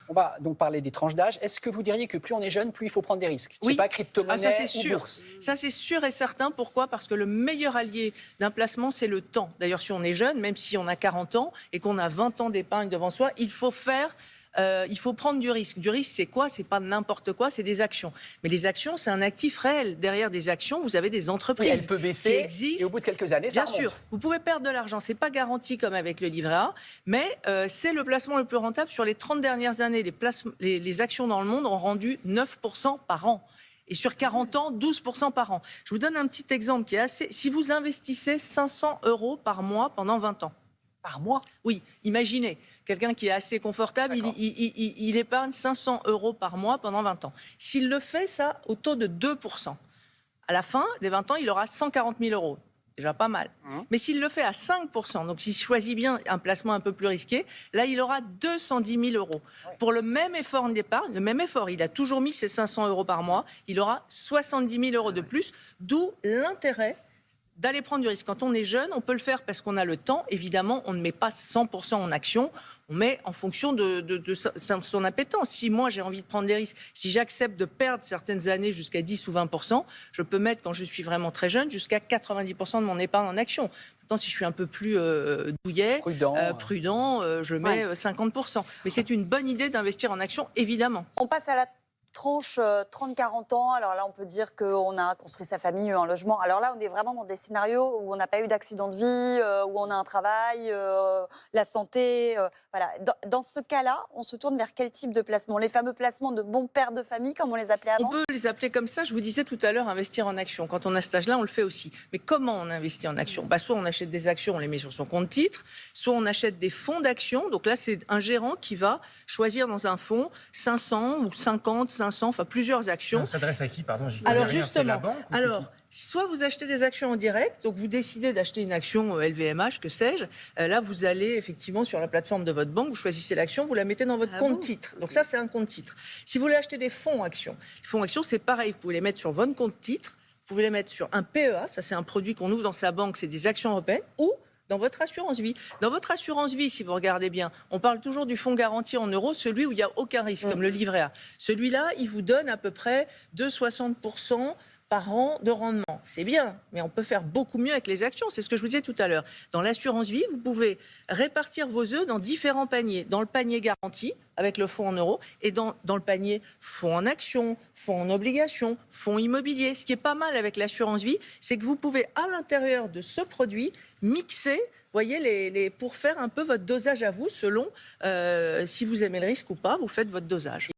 On va donc parler des tranches d'âge. Est-ce que vous diriez que plus on est jeune, plus il faut prendre des risques? Oui. C'est pas crypto-monnaie Ça c'est ou sûr. bourse. Ça c'est sûr et certain. Pourquoi? Parce que le meilleur allié d'un placement, c'est le temps. D'ailleurs, si on est jeune, même si on a 40 ans et qu'on a 20 ans d'épargne devant soi, il faut prendre du risque. Du risque, c'est quoi? C'est pas n'importe quoi, c'est des actions. Mais les actions, c'est un actif réel. Derrière des actions, vous avez des Oui, entreprises elle peut qui baisser existent. et au bout de quelques années, ça Bien remonte. sûr, vous pouvez perdre de l'argent, c'est pas garanti comme avec le livret A, mais c'est le placement le plus rentable sur les 30 dernières années. Les actions dans le monde ont rendu 9% par an. Et sur 40 ans, 12% par an. Je vous donne un petit exemple qui est assez... Si vous investissez 500 € par mois pendant 20 ans, Par mois? oui, imaginez, quelqu'un qui est assez confortable, il épargne 500 € par mois pendant 20 ans. S'il le fait, ça, au taux de 2%, à la fin des 20 ans, il aura 140 000 €. Déjà pas mal. Mais s'il le fait à 5%, donc s'il choisit bien un placement un peu plus risqué, là, il aura 210 000 €. Pour le même effort d'épargne, le même effort, il a toujours mis ses 500 € par mois, il aura 70 000 € de plus, d'où l'intérêt d'aller prendre du risque. Quand on est jeune, on peut le faire parce qu'on a le temps. Évidemment, on ne met pas 100% en action. On met en fonction de son appétence. Si moi, j'ai envie de prendre des risques, si j'accepte de perdre certaines années jusqu'à 10 ou 20%, je peux mettre, quand je suis vraiment très jeune, jusqu'à 90% de mon épargne en action. Maintenant, si je suis un peu plus douillet, prudent, je mets 50%. Mais c'est une bonne idée d'investir en action, évidemment. On passe à la tranche 30-40 ans. Alors là, on peut dire qu'on a construit sa famille, eu un logement. Alors là, on est vraiment dans des scénarios où on n'a pas eu d'accident de vie, où on a un travail, la santé. Voilà. Dans ce cas-là, on se tourne vers quel type de placement? Les fameux placements de bons pères de famille, comme on les appelait avant? On peut les appeler comme ça. Je vous disais tout à l'heure, investir en action. Quand on a cet âge-là, on le fait aussi. Mais comment on investit en action? Soit on achète des actions, on les met sur son compte titre, soit on achète des fonds d'action. Donc là, c'est un gérant qui va choisir dans un fonds 500 ou 50, 500, enfin plusieurs actions. On s'adresse à qui, pardon? Alors justement, soit vous achetez des actions en direct, donc vous décidez d'acheter une action LVMH, que sais-je. Là, vous allez effectivement sur la plateforme de votre banque, vous choisissez l'action, vous la mettez dans votre compte titre. Donc ça, c'est un compte titre. Si vous voulez acheter des fonds actions, les fonds actions, c'est pareil. Vous pouvez les mettre sur votre compte titre, vous pouvez les mettre sur un PEA, ça c'est un produit qu'on ouvre dans sa banque, c'est des actions européennes, ou dans votre assurance vie. Dans votre assurance vie, si vous regardez bien, on parle toujours du fonds garanti en euros, celui où il n'y a aucun risque, comme le livret A. Celui-là, il vous donne à peu près 2,60% par an de rendement. C'est bien, mais on peut faire beaucoup mieux avec les actions. C'est ce que je vous disais tout à l'heure. Dans l'assurance vie, vous pouvez répartir vos œufs dans différents paniers. Dans le panier garanti, avec le fonds en euros, et dans le panier fonds en actions, fonds en obligations, fonds immobiliers. Ce qui est pas mal avec l'assurance vie, c'est que vous pouvez, à l'intérieur de ce produit, mixer, voyez, pour faire un peu votre dosage à vous, selon si vous aimez le risque ou pas, vous faites votre dosage.